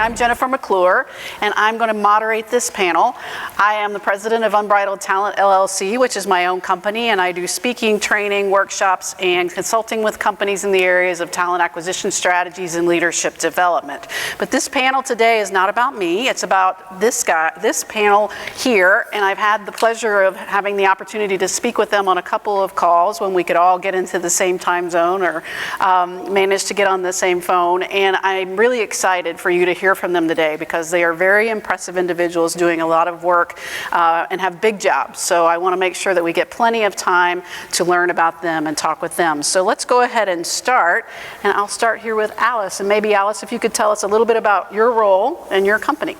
I'm Jennifer McClure, and I'm going to moderate this panel. I am the president of Unbridled Talent LLC, which is my own company, and I do speaking, training, workshops, and consulting with companies in the areas of talent acquisition strategies and leadership development. But this panel today is not about me, it's about this panel here, and I've had the pleasure of having the opportunity to speak with them on a couple of calls when we could all get into the same time zone or manage to get on the same phone, and I'm really excited for you to hear from them today because they are very impressive individuals doing a lot of work and have big jobs. So I want to make sure that we get plenty of time to learn about them and talk with them. So let's go ahead and start, and I'll start here with Alice. And maybe Alice, if you could tell us a little bit about your role and your company.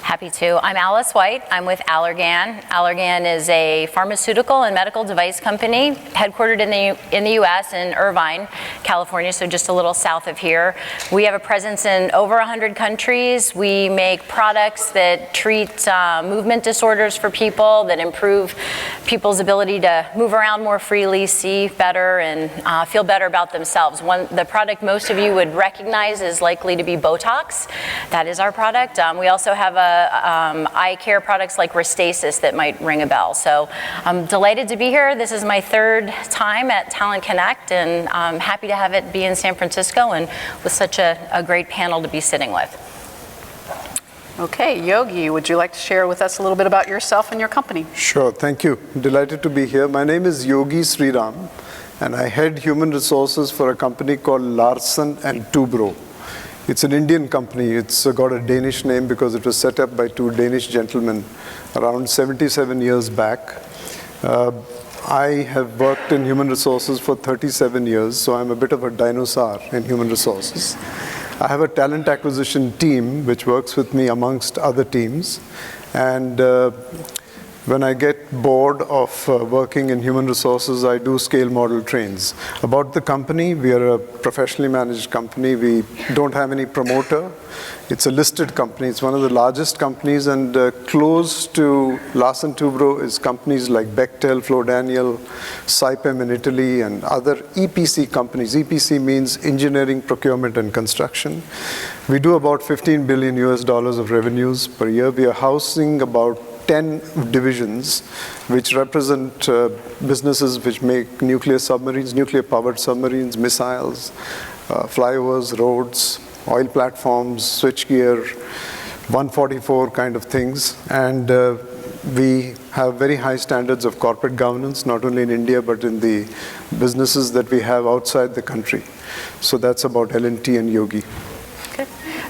Happy to. I'm Alice White. I'm with Allergan. Allergan is a pharmaceutical and medical device company headquartered in the U.S. in Irvine, California, so just a little south of here. We have a presence in over 100 countries. We make products that treat movement disorders for people, that improve people's ability to move around more freely, see better, and feel better about themselves. The product most of you would recognize is likely to be Botox. That is our product. We also have eye care products like Restasis that might ring a bell. So I'm delighted to be here. This is my third time at Talent Connect, and I'm happy to have it be in San Francisco and with such a great panel to be sitting with. Okay, Yogi, would you like to share with us a little bit about yourself and your company? Sure, thank you. Delighted to be here. My name is Yogi Sriram, and I head human resources for a company called Larsen Toubro. It's an Indian company. It's got a Danish name because it was set up by two Danish gentlemen around 77 years back. I have worked in human resources for 37 years, so I'm a bit of a dinosaur in human resources. I have a talent acquisition team which works with me amongst other teams, and when I get bored of working in human resources, I do scale model trains. About the company, we are a professionally managed company. We don't have any promoter. It's a listed company. It's one of the largest companies, and close to Larsen Toubro is companies like Bechtel, Flo Daniel, Saipem in Italy, and other EPC companies. EPC means engineering, procurement, and construction. We do about $15 billion of revenues per year. We are housing about 10 divisions which represent businesses which make nuclear submarines, nuclear-powered submarines, missiles, flyovers, roads, oil platforms, switchgear, 144 kind of things. And we have very high standards of corporate governance, not only in India, but in the businesses that we have outside the country. So that's about L&T and Yogi.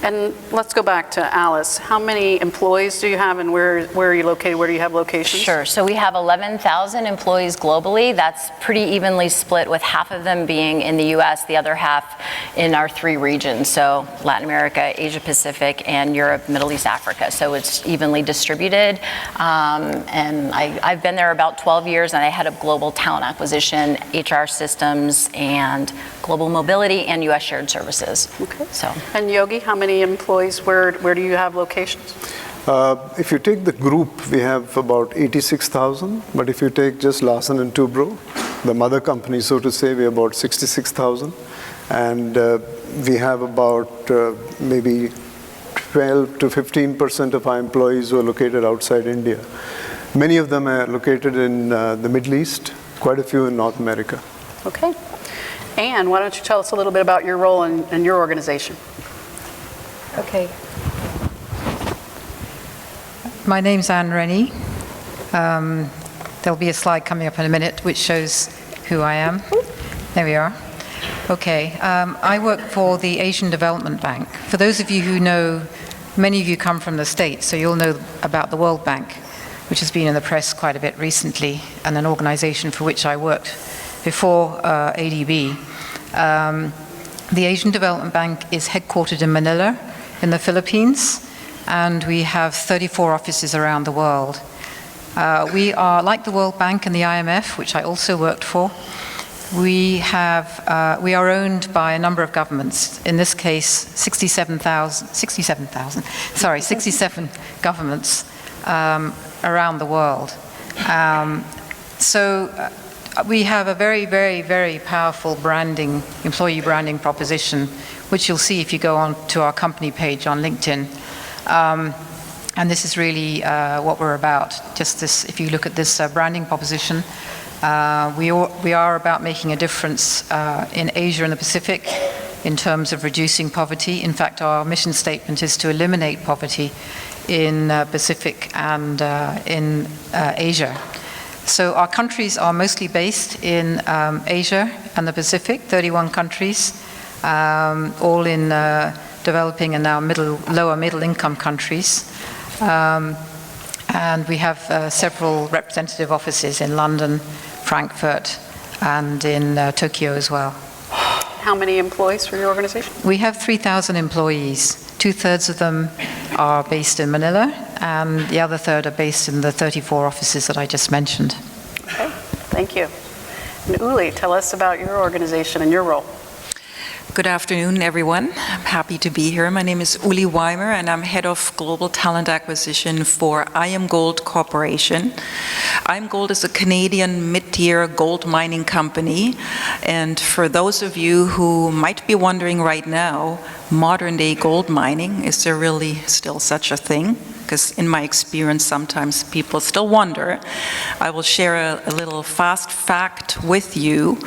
And let's go back to Alice. How many employees do you have, and where are you located? Where do you have locations? Sure. So we have 11,000 employees globally. That's pretty evenly split, with half of them being in the U.S., the other half in our three regions, so Latin America, Asia Pacific, and Europe, Middle East, Africa. So it's evenly distributed. And I've been there about 12 years, and I head up global talent acquisition, HR systems, and global mobility, and U.S. shared services. Okay. So. And Yogi, how many employees? Where do you have locations? If you take the group, we have about 86,000. But if you take just Larsen and Toubro, the mother company, so to say, we're about 66,000. And we have about maybe 12 to 15% of our employees who are located outside India. Many of them are located in the Middle East, quite a few in North America. Okay. Anne, why don't you tell us a little bit about your role in your organization? Okay. My name's Anne Rennie. There'll be a slide coming up in a minute which shows who I am. There we are. Okay. I work for the Asian Development Bank. For those of you who know, many of you come from the States, so you'll know about the World Bank, which has been in the press quite a bit recently, and an organization for which I worked before ADB. The Asian Development Bank is headquartered in Manila, in the Philippines, and we have 34 offices around the world. We are like the World Bank and the IMF, which I also worked for. We are owned by a number of governments. In this case, 67 governments around the world. So We have a very, very, very powerful employee branding proposition, which you'll see if you go on to our company page on LinkedIn. And this is really what we're about. Just this, if you look at this branding proposition, we are about making a difference in Asia and the Pacific in terms of reducing poverty. In fact, our mission statement is to eliminate poverty in Pacific and in Asia. So our countries are mostly based in Asia and the Pacific, 31 countries, all in developing and now lower middle income countries. And we have several representative offices in London, Frankfurt, and in Tokyo as well. How many employees for your organization? We have 3,000 employees. 2/3 of them are based in Manila, and the other third are based in the 34 offices that I just mentioned. Okay, thank you. And Uli, tell us about your organization and your role. Good afternoon, everyone. I'm happy to be here. My name is Uli Weimer, and I'm Head of Global Talent Acquisition for IAMGOLD Corporation. IAMGOLD is a Canadian mid-tier gold mining company, and for those of you who might be wondering right now, modern-day gold mining, is there really still such a thing? Because in my experience, sometimes people still wonder. I will share a little fast fact with you.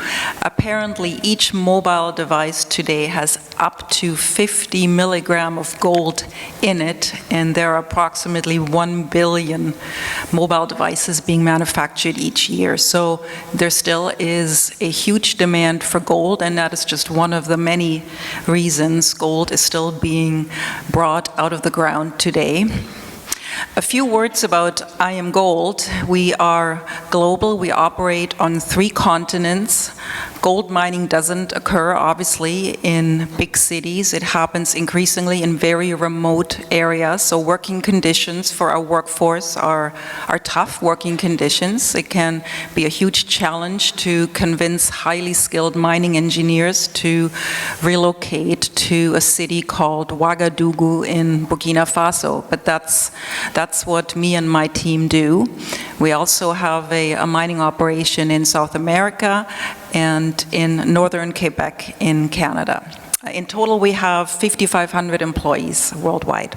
Apparently, each mobile device today has up to 50 milligrams of gold in it, and there are approximately 1 billion mobile devices being manufactured each year. So there still is a huge demand for gold, and that is just one of the many reasons gold is still being brought out of the ground today. A few words about IAMGOLD. We are global. We operate on 3 continents. Gold mining doesn't occur, obviously, in big cities. It happens increasingly in very remote areas. So working conditions for our workforce are tough working conditions. It can be a huge challenge to convince highly skilled mining engineers to relocate to a city called Ouagadougou in Burkina Faso. But that's what me and my team do. We also have a mining operation in South America and in northern Quebec in Canada. In total, we have 5,500 employees worldwide.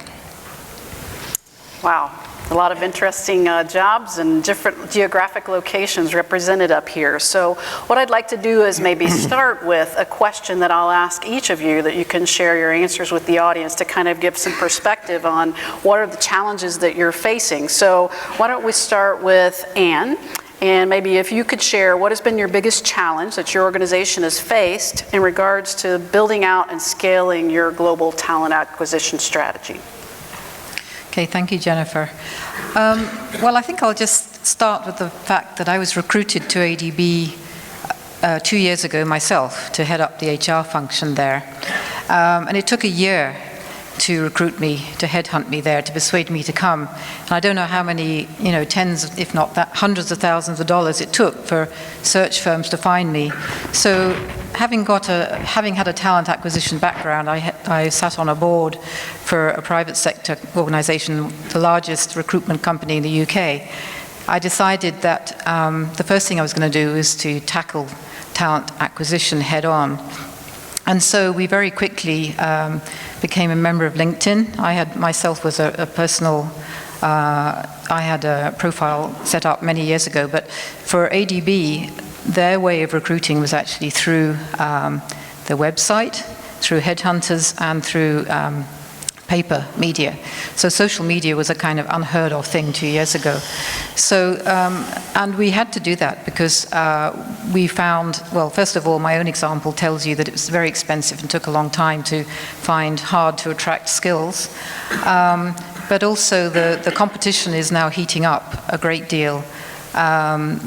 Wow, a lot of interesting jobs and different geographic locations represented up here. So what I'd like to do is maybe start with a question that I'll ask each of you that you can share your answers with the audience to kind of give some perspective on what are the challenges that you're facing. So why don't we start with Anne? And maybe if you could share what has been your biggest challenge that your organization has faced in regards to building out and scaling your global talent acquisition strategy. Okay, thank you, Jennifer. Well, I think I'll just start with the fact that I was recruited to ADB 2 years ago myself to head up the HR function there. And it took a year to recruit me, to headhunt me there, to persuade me to come. And I don't know how many, tens, if not hundreds of thousands of dollars it took for search firms to find me. So having had a talent acquisition background, I sat on a board for a private sector organization, the largest recruitment company in the UK. I decided that the first thing I was going to do is to tackle talent acquisition head on. And so we very quickly became a member of LinkedIn. I had myself was a personal, I had a profile set up many years ago, but for ADB, their way of recruiting was actually through the website, through headhunters, and through paper media. So social media was a kind of unheard of thing 2 years ago. So, and we had to do that because we found, well, first of all, my own example tells you that it was very expensive and took a long time to find hard to attract skills. But also the competition is now heating up a great deal.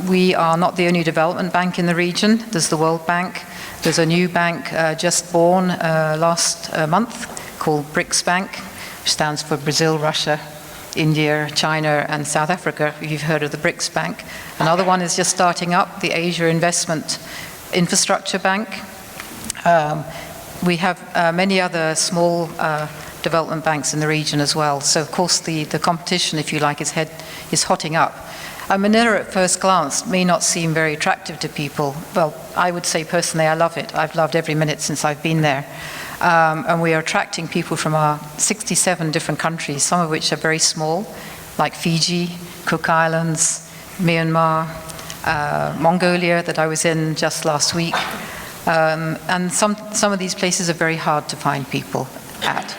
We are not the only development bank in the region. There's the World Bank. There's a new bank just born last month called BRICS Bank, which stands for Brazil, Russia, India, China, and South Africa, if you've heard of the BRICS Bank. Another one is just starting up, the Asia Investment Infrastructure Bank. We have many other small development banks in the region as well. So of course the competition, if you like, is hotting up. Manila at first glance may not seem very attractive to people. Well, I would say personally I love it. I've loved every minute since I've been there. And we are attracting people from our 67 different countries, some of which are very small, like Fiji, Cook Islands, Myanmar, Mongolia that I was in just last week. And some of these places are very hard to find people at.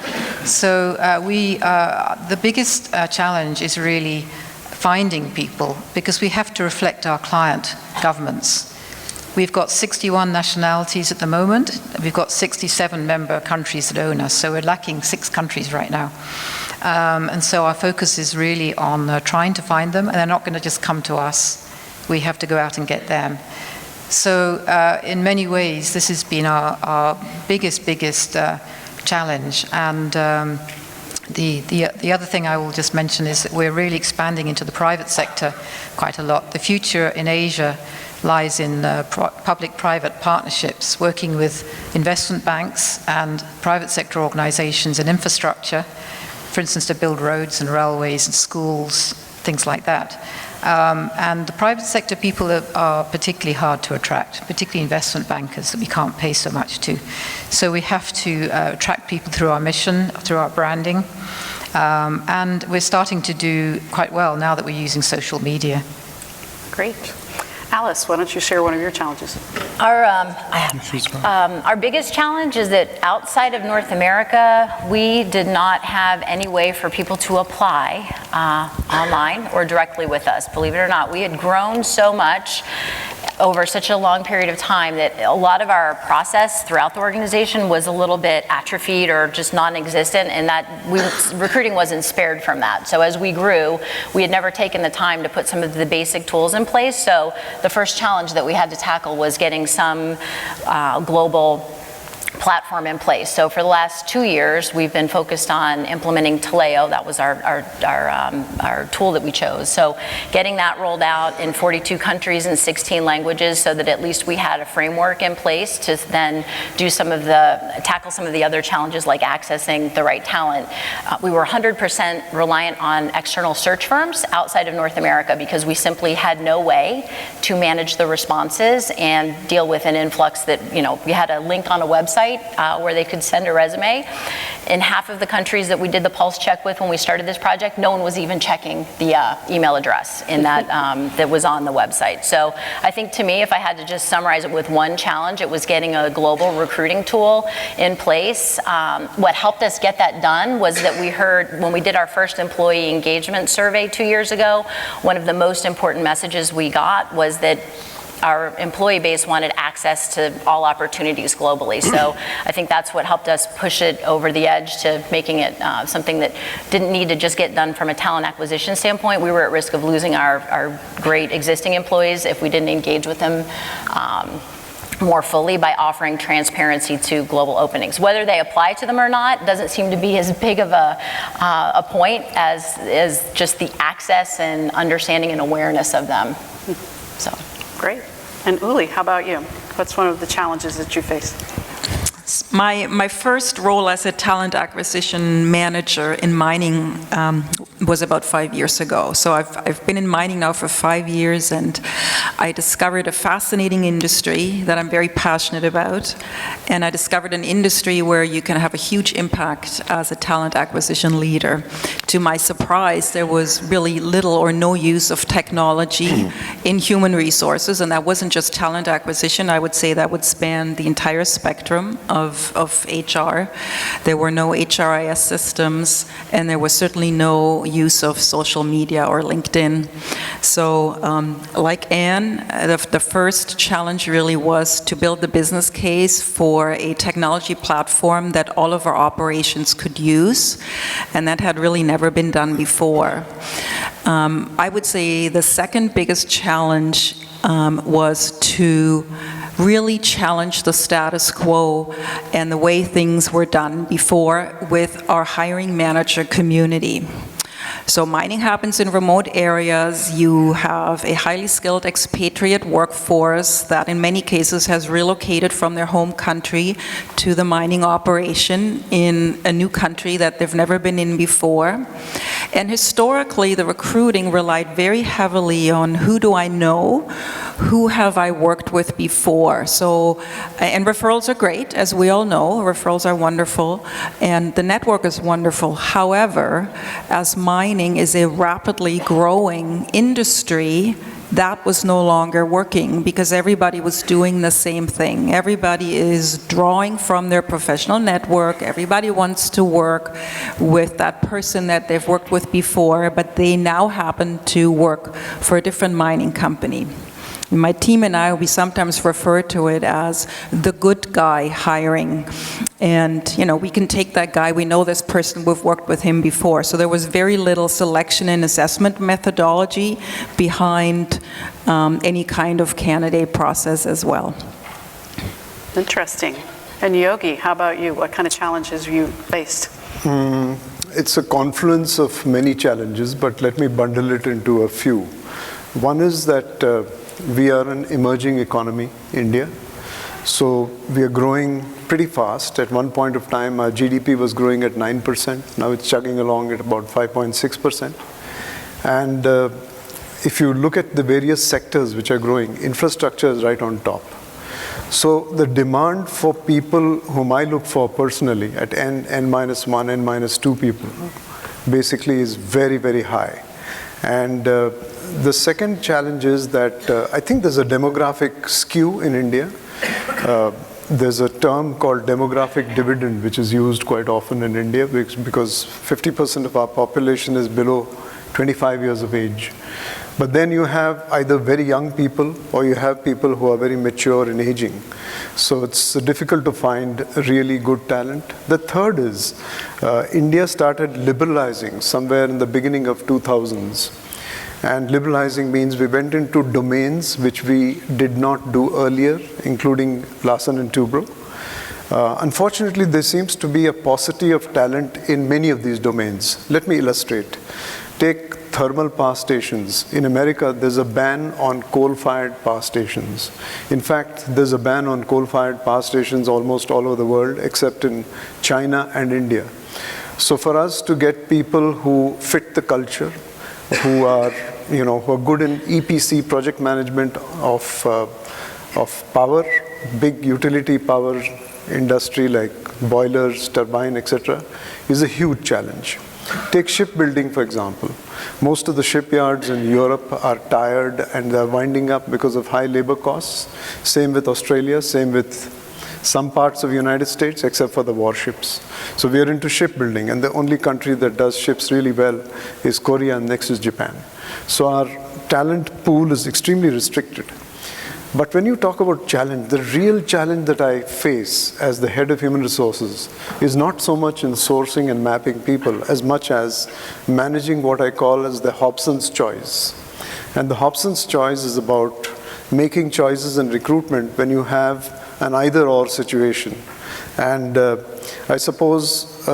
So the biggest challenge is really finding people, because we have to reflect our client governments. We've got 61 nationalities at the moment. We've got 67 member countries that own us, so we're lacking 6 countries right now. And so our focus is really on trying to find them, and they're not going to just come to us. We have to go out and get them. So in many ways, this has been our biggest challenge. And the other thing I will just mention is that we're really expanding into the private sector quite a lot. The future in Asia lies in public-private partnerships, working with investment banks and private sector organizations in infrastructure, for instance, to build roads and railways and schools, things like that. And the private sector people are particularly hard to attract, particularly investment bankers that we can't pay so much to. So we have to attract people through our mission, through our branding. And we're starting to do quite well now that we're using social media. Great. Alice, why don't you share one of your challenges? Our biggest challenge is that outside of North America, we did not have any way for people to apply online or directly with us. Believe it or not, we had grown so much over such a long period of time that a lot of our process throughout the organization was a little bit atrophied or just non-existent, and that recruiting wasn't spared from that. So as we grew, we had never taken the time to put some of the basic tools in place. So the first challenge that we had to tackle was getting some global platform in place. So for the last 2 years, we've been focused on implementing Taleo. That was our tool that we chose. So getting that rolled out in 42 countries and 16 languages, so that at least we had a framework in place to then do tackle some of the other challenges like accessing the right talent. We were 100% reliant on external search firms outside of North America because we simply had no way to manage the responses and deal with an influx that, we had a link on a website where they could send a resume. In half of the countries that we did the pulse check with when we started this project, no one was even checking the email address in that that was on the website. So I think, to me, if I had to just summarize it with one challenge, it was getting a global recruiting tool in place. What helped us get that done was that we heard, when we did our first employee engagement survey 2 years ago, one of the most important messages we got was that our employee base wanted access to all opportunities globally. So I think that's what helped us push it over the edge to making it something that didn't need to just get done from a talent acquisition standpoint. We were at risk of losing our great existing employees if we didn't engage with them more fully by offering transparency to global openings. Whether they apply to them or not doesn't seem to be as big of a point as just the access and understanding and awareness of them. So. Great. And Uli, how about you? What's one of the challenges that you face? My first role as a talent acquisition manager in mining was about 5 years ago. So I've been in mining now for 5 years, and I discovered a fascinating industry that I'm very passionate about. And I discovered an industry where you can have a huge impact as a talent acquisition leader. To my surprise, there was really little or no use of technology in human resources, and that wasn't just talent acquisition. I would say that would span the entire spectrum of HR. There were no HRIS systems, and there was certainly no use of social media or LinkedIn. So like Anne, the first challenge really was to build the business case for a technology platform that all of our operations could use, and that had really never been done before. I would say the second biggest challenge was to really challenge the status quo and the way things were done before with our hiring manager community. So mining happens in remote areas. You have a highly skilled expatriate workforce that in many cases has relocated from their home country to the mining operation in a new country that they've never been in before. And historically, the recruiting relied very heavily on who do I know, who have I worked with before. So, and referrals are great, as we all know. Referrals are wonderful, and the network is wonderful. However, as mining is a rapidly growing industry, that was no longer working because everybody was doing the same thing. Everybody is drawing from their professional network. Everybody wants to work with that person that they've worked with before, but they now happen to work for a different mining company. My team and I, we sometimes refer to it as the good guy hiring. And, you know, we can take that guy, we know this person, we've worked with him before. So there was very little selection and assessment methodology behind any kind of candidate process as well. Interesting. And Yogi, how about you? What kind of challenges you faced? It's a confluence of many challenges, but let me bundle it into a few. One is that we are an emerging economy, India. So we are growing pretty fast. At one point of time, our GDP was growing at 9%. Now it's chugging along at about 5.6%. And if you look at the various sectors which are growing, infrastructure is right on top. So the demand for people whom I look for personally at N-1, N-2 people basically is very, very high. And the second challenge is that I think there's a demographic skew in India. There's a term called demographic dividend, which is used quite often in India because 50% of our population is below 25 years of age. But then you have either very young people or you have people who are very mature and aging. So it's difficult to find really good talent. The third is India started liberalizing somewhere in the beginning of 2000s. And liberalizing means we went into domains which we did not do earlier, including Larsen Toubro. Unfortunately, there seems to be a paucity of talent in many of these domains. Let me illustrate. Take thermal power stations. In America, there's a ban on coal-fired power stations. In fact, there's a ban on coal-fired power stations almost all over the world, except in China and India. So for us to get people who fit the culture, who are good in EPC, project management of power, big utility power industry like boilers, turbine, etc., is a huge challenge. Take shipbuilding, for example. Most of the shipyards in Europe are tired and they're winding up because of high labor costs. Same with Australia, same with some parts of the United States, except for the warships. So we are into shipbuilding, and the only country that does ships really well is Korea, and next is Japan. So our talent pool is extremely restricted. But when you talk about challenge, the real challenge that I face as the head of human resources is not so much in sourcing and mapping people as much as managing what I call as the Hobson's choice. And the Hobson's choice is about making choices in recruitment when you have an either-or situation. And I suppose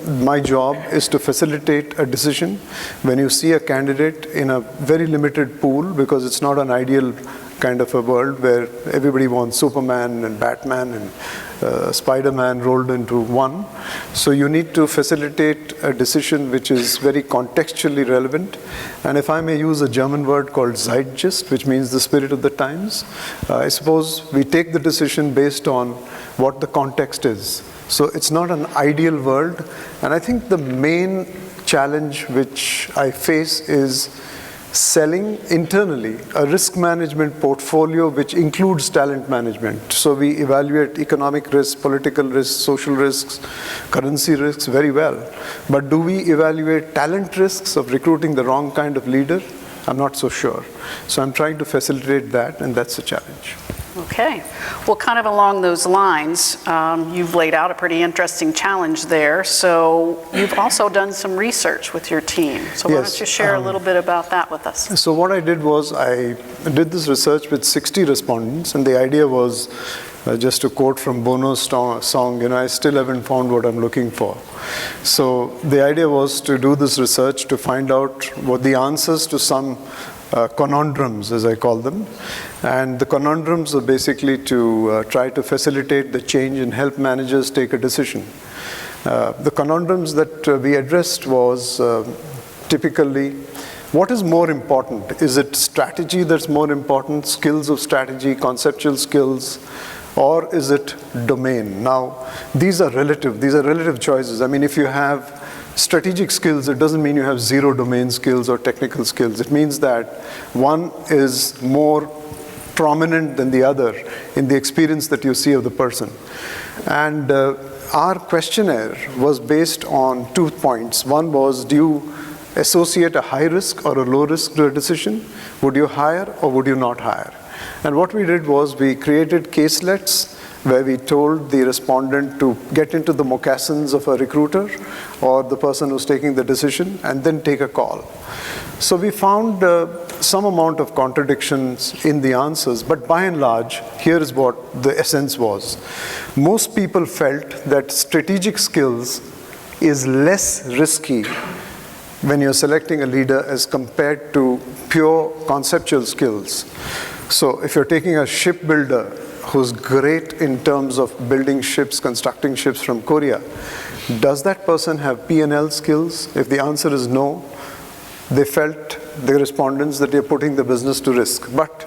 my job is to facilitate a decision when you see a candidate in a very limited pool, because it's not an ideal kind of a world where everybody wants Superman and Batman and Spider-Man rolled into one. So you need to facilitate a decision which is very contextually relevant. And if I may use a German word called Zeitgeist, which means the spirit of the times, I suppose we take the decision based on what the context is. So it's not an ideal world. And I think the main challenge which I face is selling internally a risk management portfolio which includes talent management. So we evaluate economic risks, political risks, social risks, currency risks very well. But do we evaluate talent risks of recruiting the wrong kind of leader? I'm not so sure. So I'm trying to facilitate that, and that's a challenge. Okay. Well, kind of along those lines, you've laid out a pretty interesting challenge there. So you've also done some research with your team. So why don't you share a little bit about that with us? So what I did was I did this research with 60 respondents, and the idea was, just to quote from Bono's song, I still haven't found what I'm looking for. So the idea was to do this research to find out what the answers to some conundrums, as I call them. And the conundrums are basically to try to facilitate the change and help managers take a decision. The conundrums that we addressed was typically, what is more important? Is it strategy that's more important, skills of strategy, conceptual skills, or is it domain? Now, these are relative choices. I mean, if you have strategic skills, it doesn't mean you have zero domain skills or technical skills. It means that one is more prominent than the other in the experience that you see of the person. And our questionnaire was based on 2 points. One was, do you associate a high risk or a low risk to a decision? Would you hire or would you not hire? And what we did was we created caselets where we told the respondent to get into the moccasins of a recruiter or the person who's taking the decision and then take a call. So we found some amount of contradictions in the answers, but by and large, here is what the essence was. Most people felt that strategic skills is less risky when you're selecting a leader as compared to pure conceptual skills. So if you're taking a shipbuilder who's great in terms of building ships, constructing ships from Korea, does that person have P&L skills? If the answer is no, they felt, the respondents, that you're putting the business to risk. But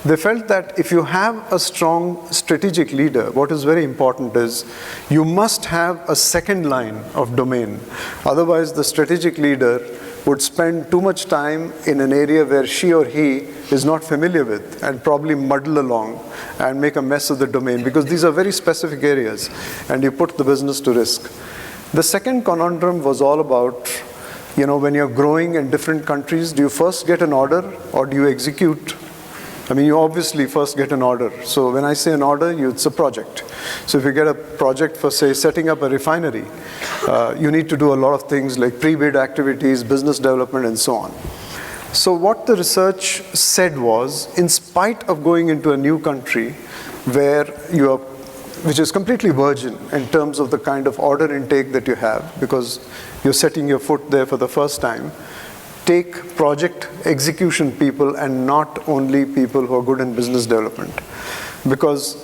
they felt that if you have a strong strategic leader, what is very important is you must have a second line of domain. Otherwise, the strategic leader would spend too much time in an area where she or he is not familiar with and probably muddle along and make a mess of the domain, because these are very specific areas and you put the business to risk. The second conundrum was all about, when you're growing in different countries, do you first get an order or do you execute? I mean, you obviously first get an order. So when I say an order, it's a project. So if you get a project for, say, setting up a refinery, you need to do a lot of things like pre-bid activities, business development, and so on. So what the research said was, in spite of going into a new country which is completely virgin in terms of the kind of order intake that you have, because you're setting your foot there for the first time, take project execution people and not only people who are good in business development. Because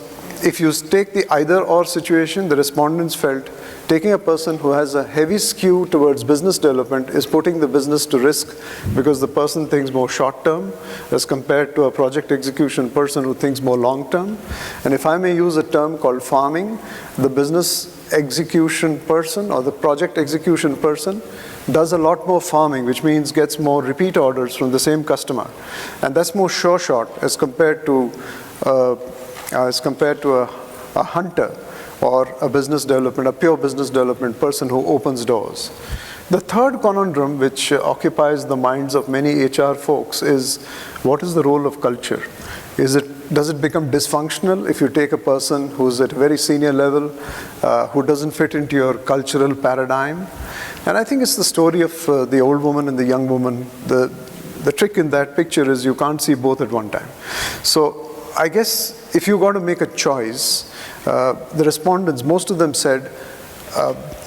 if you take the either-or situation, the respondents felt taking a person who has a heavy skew towards business development is putting the business to risk, because the person thinks more short-term as compared to a project execution person who thinks more long-term. And if I may use a term called farming, the business execution person or the project execution person does a lot more farming, which means gets more repeat orders from the same customer. And that's more sure shot as compared to a hunter or a pure business development person who opens doors. The third conundrum, which occupies the minds of many HR folks, is what is the role of culture? Does it become dysfunctional if you take a person who's at a very senior level, who doesn't fit into your cultural paradigm? And I think it's the story of the old woman and the young woman. The trick in that picture is you can't see both at one time. So I guess if you got to make a choice, the respondents, most of them said,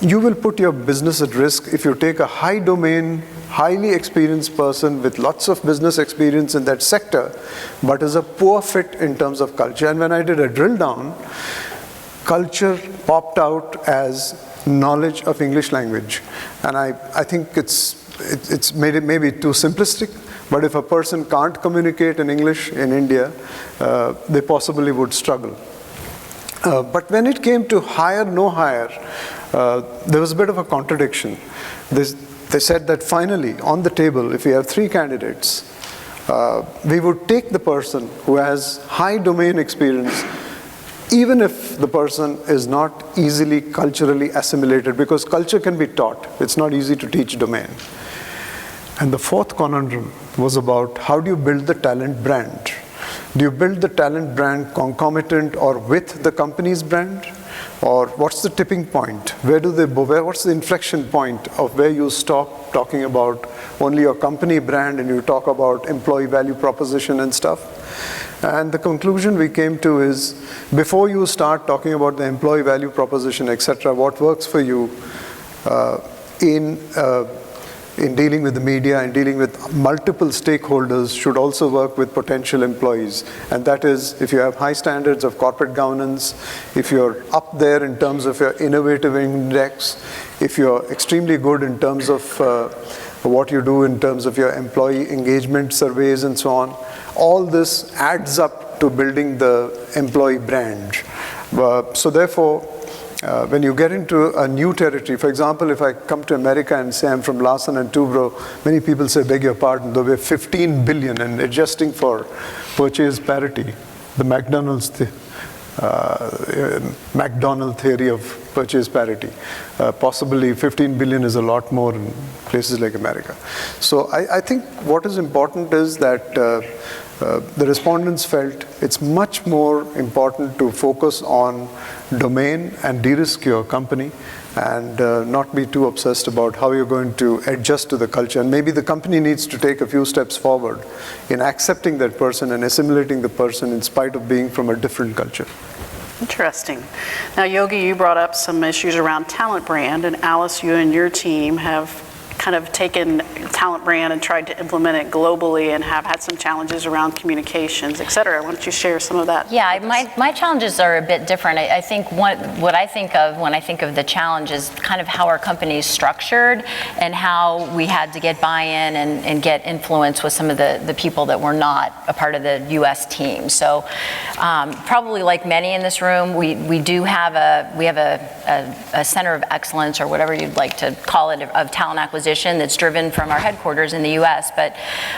you will put your business at risk if you take a high domain, highly experienced person with lots of business experience in that sector, but is a poor fit in terms of culture. And when I did a drill down, culture popped out as knowledge of English language. And I think it's made it maybe too simplistic, but if a person can't communicate in English in India, they possibly would struggle. But when it came to hire, no hire, there was a bit of a contradiction. They said that finally, on the table, if we have 3 candidates, we would take the person who has high domain experience, even if the person is not easily culturally assimilated, because culture can be taught. It's not easy to teach domain. And the fourth conundrum was about how do you build the talent brand? Do you build the talent brand concomitant or with the company's brand? Or what's the tipping point? What's the inflection point of where you stop talking about only your company brand and you talk about employee value proposition and stuff? And the conclusion we came to is, before you start talking about the employee value proposition, etc., what works for you in in dealing with the media and dealing with multiple stakeholders should also work with potential employees. And that is, if you have high standards of corporate governance, if you're up there in terms of your innovative index, if you're extremely good in terms of what you do in terms of your employee engagement surveys and so on, all this adds up to building the employee brand. So therefore, when you get into a new territory, for example, if I come to America and say I'm from Larsen and Toubro, many people say, beg your pardon, though we're 15 billion, and adjusting for purchase parity, the McDonald's theory of purchase parity. Possibly 15 billion is a lot more in places like America. So I think what is important is that the respondents felt it's much more important to focus on domain and de-risk your company and not be too obsessed about how you're going to adjust to the culture. And maybe the company needs to take a few steps forward in accepting that person and assimilating the person in spite of being from a different culture. Interesting. Now, Yogi, you brought up some issues around talent brand, and Alice, you and your team have kind of taken talent brand and tried to implement it globally and have had some challenges around communications, et cetera. Why don't you share some of that? Yeah, my challenges are a bit different. I think what I think of when I think of the challenge is kind of how our company is structured and how we had to get buy-in and get influence with some of the people that were not a part of the U.S. team. So probably like many in this room, we do have a center of excellence, or whatever you'd like to call it, of talent acquisition that's driven from our headquarters in the U.S. But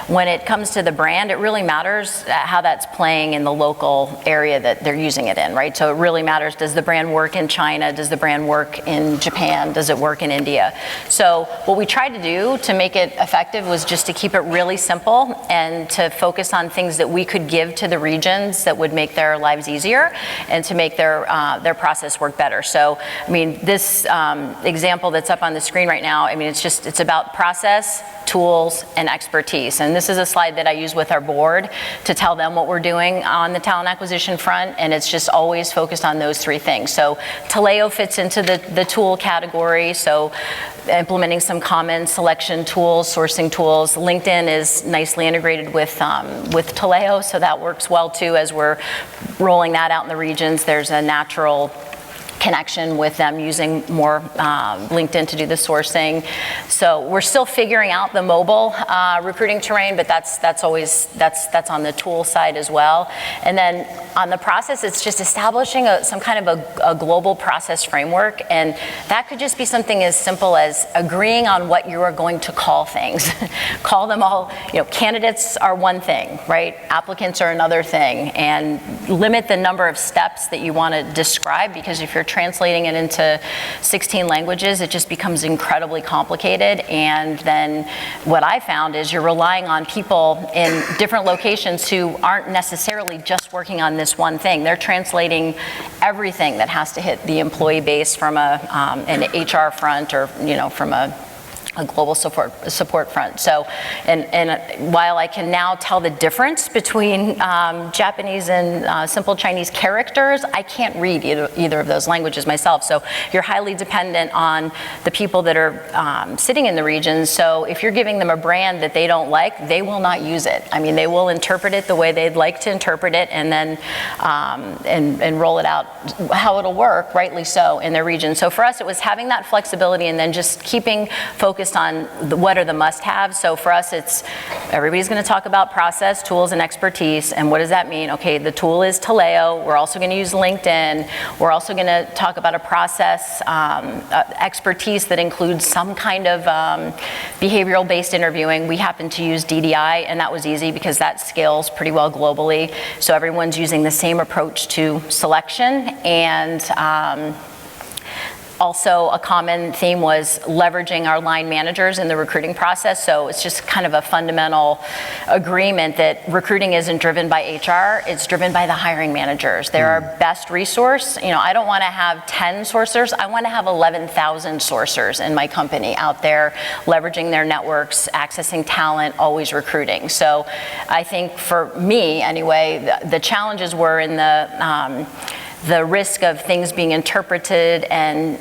when it comes to the brand, it really matters how that's playing in the local area that they're using it in, right? So it really matters, does the brand work in China? Does the brand work in Japan? Does it work in India? So what we tried to do to make it effective was just to keep it really simple and to focus on things that we could give to the regions that would make their lives easier and to make their process work better. So, I mean, this example that's up on the screen right now, I mean, it's about process, tools, and expertise. And this is a slide that I use with our board to tell them what we're doing on the talent acquisition front, and it's just always focused on those three things. So Taleo fits into the tool category, so implementing some common selection tools, sourcing tools. LinkedIn is nicely integrated with Taleo, so that works well too as we're rolling that out in the regions. There's a natural connection with them using more LinkedIn to do the sourcing. So we're still figuring out the mobile recruiting terrain, but that's on the tool side as well. And then on the process, it's just establishing some kind of a global process framework, and that could just be something as simple as agreeing on what you are going to call things. Call them all, candidates are one thing, right? Applicants are another thing, and limit the number of steps that you want to describe, because if you're translating it into 16 languages, it just becomes incredibly complicated. And then what I found is you're relying on people in different locations who aren't necessarily just working on this one thing. They're translating everything that has to hit the employee base from an HR front, or from a global support front. So, and while I can now tell the difference between Japanese and simple Chinese characters, I can't read either of those languages myself. So you're highly dependent on the people that are sitting in the region. So if you're giving them a brand that they don't like, they will not use it. I mean, they will interpret it the way they'd like to interpret it, and then and roll it out how it'll work, rightly so, in their region. So for us, it was having that flexibility and then just keeping focused on what are the must-haves. So for us, it's everybody's going to talk about process, tools, and expertise. And what does that mean? Okay, the tool is Taleo. We're also going to use LinkedIn. We're also going to talk about a process expertise that includes some kind of behavioral-based interviewing. We happen to use DDI, and that was easy because that scales pretty well globally. So everyone's using the same approach to selection, and also, a common theme was leveraging our line managers in the recruiting process. So it's just kind of a fundamental agreement that recruiting isn't driven by HR, it's driven by the hiring managers. They're our best resource. I don't want to have 10 sourcers, I want to have 11,000 sourcers in my company out there, leveraging their networks, accessing talent, always recruiting. So I think for me, anyway, the challenges were in the risk of things being interpreted and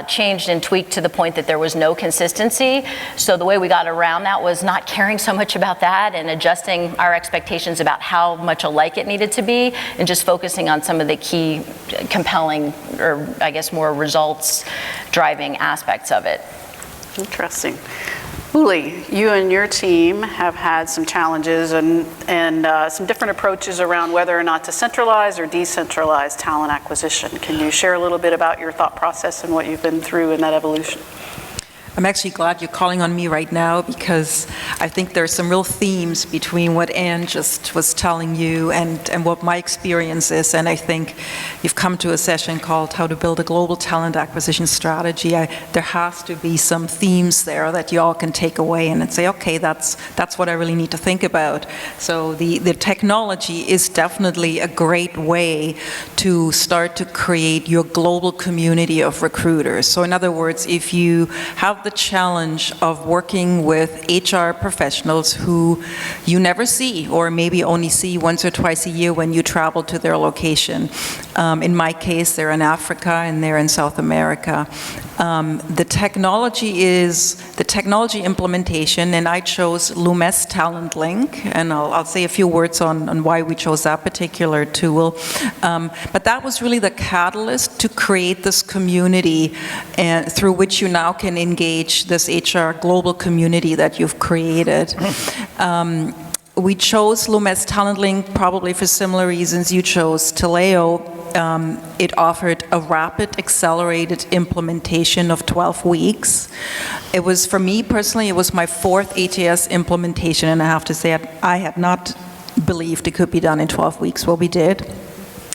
changed and tweaked to the point that there was no consistency. So the way we got around that was not caring so much about that and adjusting our expectations about how much alike it needed to be, and just focusing on some of the key compelling, or I guess more results driving aspects of it. Interesting. Uli, you and your team have had some challenges and some different approaches around whether or not to centralize or decentralize talent acquisition. Can you share a little bit about your thought process and what you've been through in that evolution? I'm actually glad you're calling on me right now, because I think there's some real themes between what Anne just was telling you and what my experience is. And I think you've come to a session called How to Build a Global Talent Acquisition Strategy. There has to be some themes there that you all can take away and say, okay, that's what I really need to think about. So the technology is definitely a great way to start to create your global community of recruiters. So in other words, if you have the challenge of working with HR professionals who you never see, or maybe only see once or twice a year when you travel to their location. In my case, they're in Africa and they're in South America. The technology implementation, and I chose Lumes Talent Link, and I'll say a few words on why we chose that particular tool. But that was really the catalyst to create this community through which you now can engage this HR global community that you've created. We chose Lumes Talent Link probably for similar reasons you chose Taleo. It offered a rapid, accelerated implementation of 12 weeks. It was, for me personally, it was my 4th ATS implementation, and I have to say I had not believed it could be done in 12 weeks. Well, we did.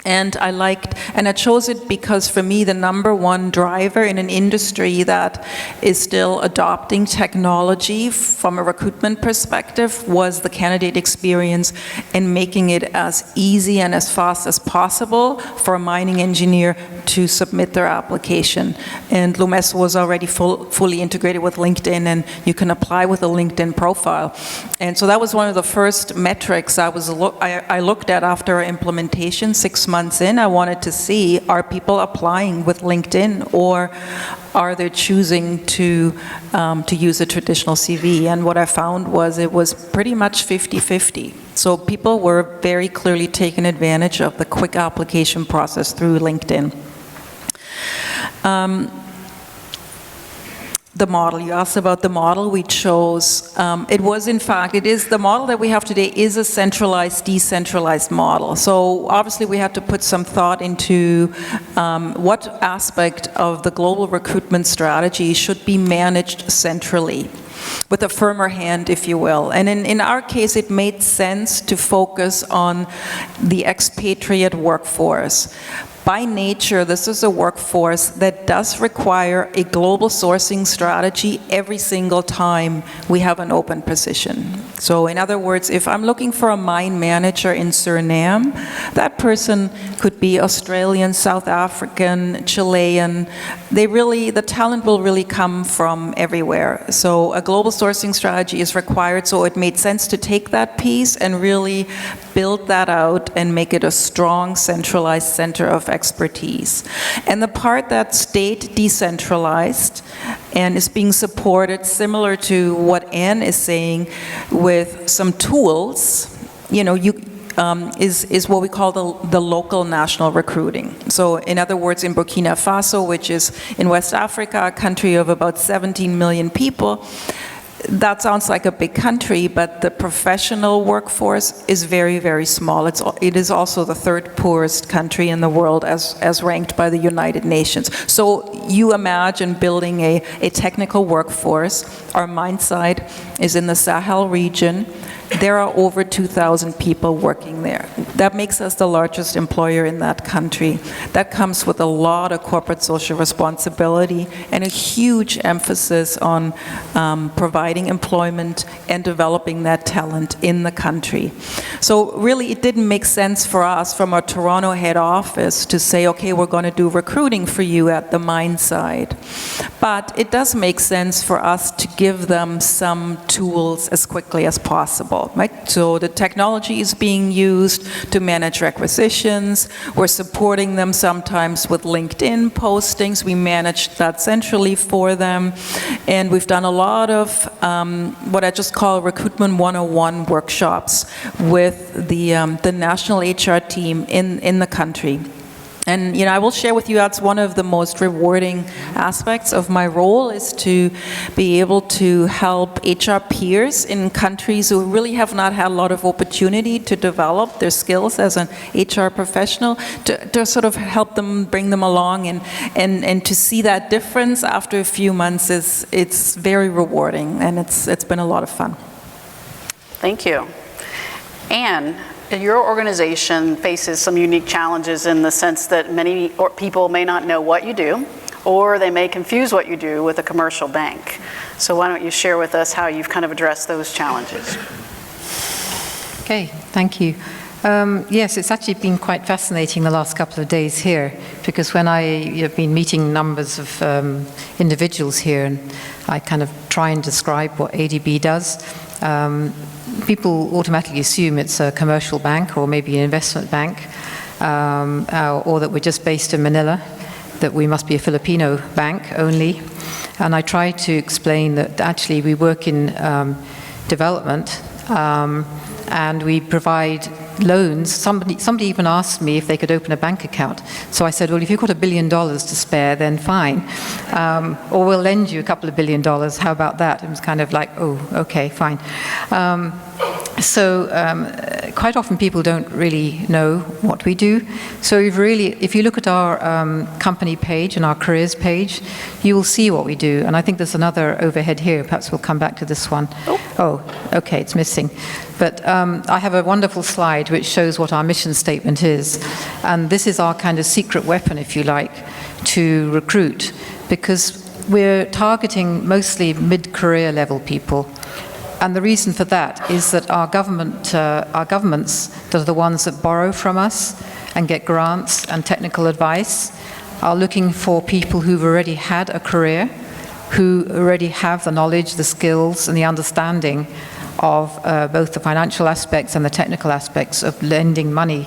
And I chose it because for me, the number one driver in an industry that is still adopting technology from a recruitment perspective was the candidate experience, and making it as easy and as fast as possible for a mining engineer to submit their application. And Lumes was already fully integrated with LinkedIn, and you can apply with a LinkedIn profile. And so that was one of the first metrics I looked at after our implementation, 6 months in. I wanted to see, are people applying with LinkedIn, or are they choosing to use a traditional CV? And what I found was it was pretty much 50-50. So people were very clearly taking advantage of the quick application process through LinkedIn. The model, you asked about the model we chose. It is the model that we have today is a centralized, decentralized model. So obviously we had to put some thought into what aspect of the global recruitment strategy should be managed centrally, with a firmer hand, if you will. And in our case, it made sense to focus on the expatriate workforce. By nature, this is a workforce that does require a global sourcing strategy every single time we have an open position. So in other words, if I'm looking for a mine manager in Suriname, that person could be Australian, South African, Chilean. The talent will really come from everywhere. So a global sourcing strategy is required, so it made sense to take that piece and really build that out and make it a strong, centralized center of expertise. And the part that stayed decentralized and is being supported, similar to what Anne is saying, with some tools, is what we call the local national recruiting. So in other words, in Burkina Faso, which is in West Africa, a country of about 17 million people, that sounds like a big country, but the professional workforce is very, very small. It is also the 3rd poorest country in the world as ranked by the United Nations. So you imagine building a technical workforce. Our mine site is in the Sahel region. There are over 2,000 people working there. That makes us the largest employer in that country. That comes with a lot of corporate social responsibility and a huge emphasis on providing employment and developing that talent in the country. So really, it didn't make sense for us from our Toronto head office to say, okay, we're going to do recruiting for you at the mine site. But it does make sense for us to give them some tools as quickly as possible. protocol, right? So the technology is being used to manage requisitions. We're supporting them sometimes with LinkedIn postings. We manage that centrally for them. And we've done a lot of what I just call Recruitment 101 workshops with the national HR team in the country. And I will share with you, that's one of the most rewarding aspects of my role, is to be able to help HR peers in countries who really have not had a lot of opportunity to develop their skills as an HR professional, to sort of help them, bring them along, and to see that difference after a few months it's very rewarding, and it's been a lot of fun. Thank you. Anne, your organization faces some unique challenges in the sense that many people may not know what you do, or they may confuse what you do with a commercial bank. So why don't you share with us how you've kind of addressed those challenges? Okay, thank you. Yes, it's actually been quite fascinating the last couple of days here, because when I have been meeting numbers of individuals here, and I kind of try and describe what ADB does, people automatically assume it's a commercial bank or maybe an investment bank, or that we're just based in Manila, that we must be a Filipino bank only. And I try to explain that actually we work in development, and we provide loans. Somebody even asked me if they could open a bank account. So I said, well, if you've got $1 billion to spare, then fine. Or we'll lend you a couple of $1 billion. How about that? It was kind of like, oh, okay, fine. So quite often people don't really know what we do. So if you look at our company page and our careers page, you will see what we do. And I think there's another overhead here. Perhaps we'll come back to this one. Oh, okay, it's missing. But I have a wonderful slide which shows what our mission statement is. And this is our kind of secret weapon, if you like, to recruit, because we're targeting mostly mid-career level people. And the reason for that is that our governments, that are the ones that borrow from us and get grants and technical advice, are looking for people who've already had a career, who already have the knowledge, the skills, and the understanding of both the financial aspects and the technical aspects of lending money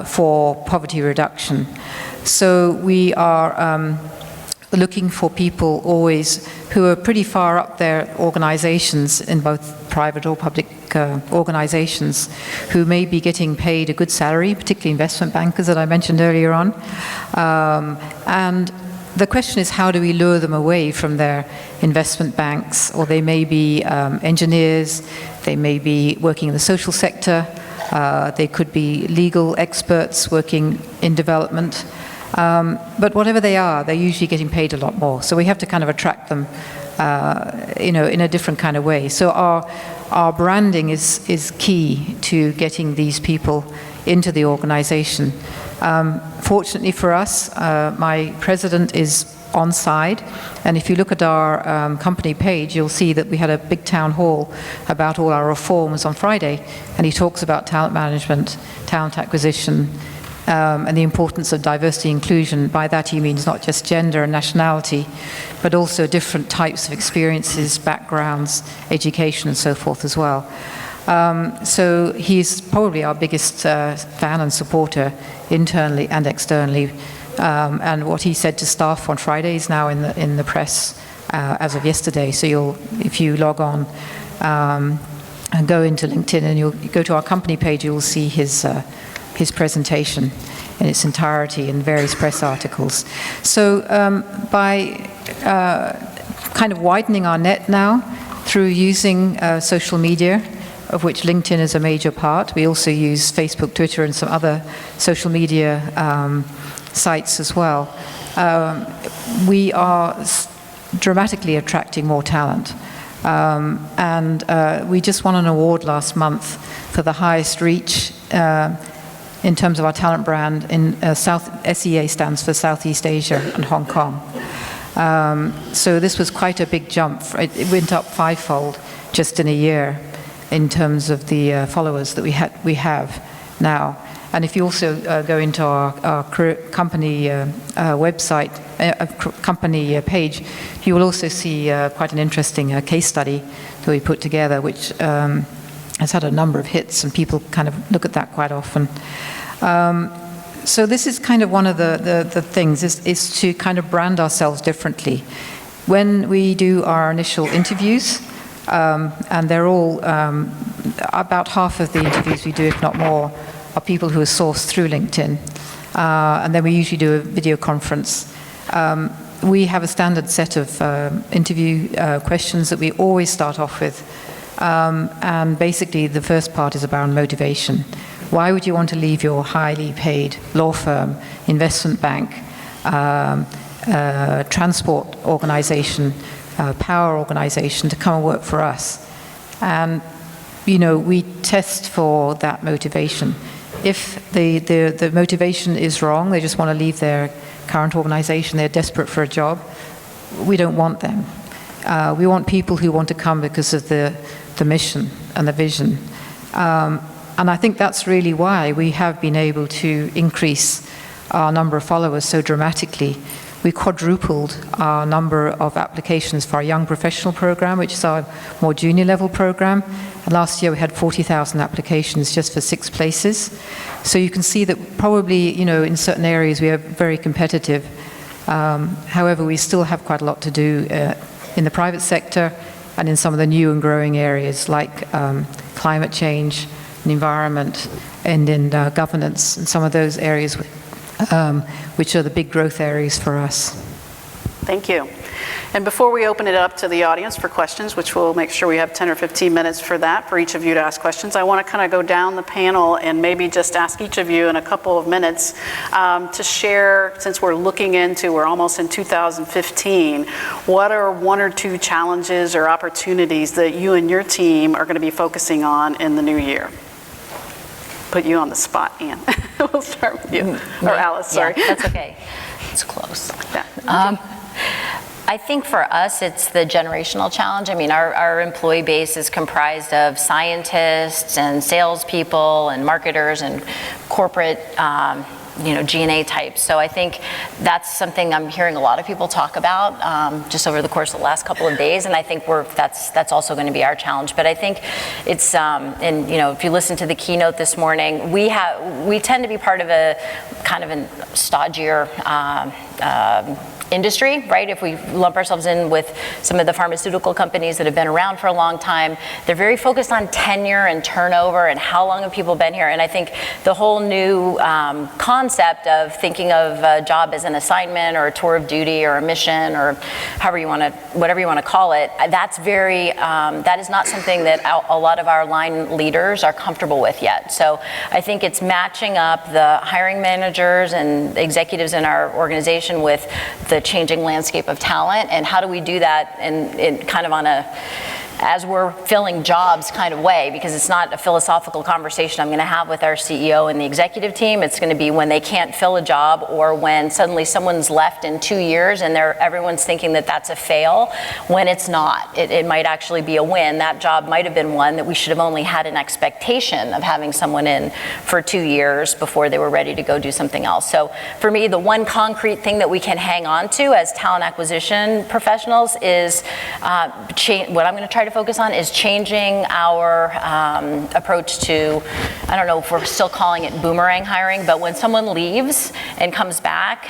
for poverty reduction. So we are looking for people always who are pretty far up their organizations, in both private or public organizations, who may be getting paid a good salary, particularly investment bankers that I mentioned earlier on. And the question is, how do we lure them away from their investment banks? Or they may be engineers, they may be working in the social sector, they could be legal experts working in development. But whatever they are, they're usually getting paid a lot more. So we have to kind of attract them, in a different kind of way. So our branding is key to getting these people into the organization. Fortunately for us, my president is on side, and if you look at our company page, you'll see that we had a big town hall about all our reforms on Friday, and he talks about talent management, talent acquisition, and the importance of diversity inclusion. By that he means not just gender and nationality, but also different types of experiences, backgrounds, education, and so forth as well. So he's probably our biggest fan and supporter internally and externally. And what he said to staff on Friday is now in the press as of yesterday. So if you log on and go into LinkedIn and you'll go to our company page, you will see his presentation in its entirety in various press articles. So by kind of widening our net now through using social media, of which LinkedIn is a major part. We also use Facebook, Twitter, and some other social media sites as well. We are dramatically attracting more talent. And we just won an award last month for the highest reach in terms of our talent brand in SEA stands for Southeast Asia and Hong Kong. So this was quite a big jump. It went up fivefold just in a year in terms of the followers that we have now. And if you also go into our company website, company page, you will also see quite an interesting case study that we put together, which has had a number of hits, and people kind of look at that quite often. So this is kind of one of the things, is to kind of brand ourselves differently. When we do our initial interviews, and they're all, about half of the interviews we do, if not more, are people who are sourced through LinkedIn. And then we usually do a video conference. We have a standard set of interview questions that we always start off with. And basically, the first part is about motivation. Why would you want to leave your highly paid law firm, investment bank, transport organization, power organization to come and work for us? And, you know, we test for that motivation. If the motivation is wrong, they just want to leave their current organization, they're desperate for a job, we don't want them. We want people who want to come because of the mission and the vision. And I think that's really why we have been able to increase our number of followers so dramatically. We quadrupled our number of applications for our young professional program, which is our more junior level program. And last year we had 40,000 applications just for 6 places. So you can see that probably, you know, in certain areas we are very competitive. However, we still have quite a lot to do in the private sector and in some of the new and growing areas like climate change, and environment, and in governance, and some of those areas which are the big growth areas for us. Thank you. And before we open it up to the audience for questions, which we'll make sure we have 10 or 15 minutes for that, for each of you to ask questions, I want to kind of go down the panel and maybe just ask each of you in a couple of minutes to share, since we're almost in 2015, what are 1 or 2 challenges or opportunities that you and your team are going to be focusing on in the new year? Put you on the spot, Anne. We'll start with you. Or Alice, sorry. Yeah, that's okay. It's close. Yeah. I think for us, it's the generational challenge. I mean, our employee base is comprised of scientists and salespeople and marketers and corporate G&A types. So I think that's something I'm hearing a lot of people talk about just over the course of the last couple of days, and I think that's also going to be our challenge. But I think it's and if you listen to the keynote this morning, we tend to be part of a kind of a stodgier industry, right? If we lump ourselves in with some of the pharmaceutical companies that have been around for a long time, they're very focused on tenure and turnover and how long have people been here. And I think the whole new concept of thinking of a job as an assignment or a tour of duty or a mission or whatever you want to call it, that's that is not something that a lot of our line leaders are comfortable with yet. So I think it's matching up the hiring managers and executives in our organization with the changing landscape of talent, and how do we do that in kind of on as we're filling jobs kind of way, because it's not a philosophical conversation I'm going to have with our CEO and the executive team. It's going to be when they can't fill a job, or when suddenly someone's left in 2 years and everyone's thinking that that's a fail, when it's not. It might actually be a win. That job might have been one that we should have only had an expectation of having someone in for 2 years before they were ready to go do something else. So for me, the one concrete thing that we can hang on to as talent acquisition professionals is what I'm going to try to focus on is changing our approach to, I don't know if we're still calling it boomerang hiring, but when someone leaves and comes back,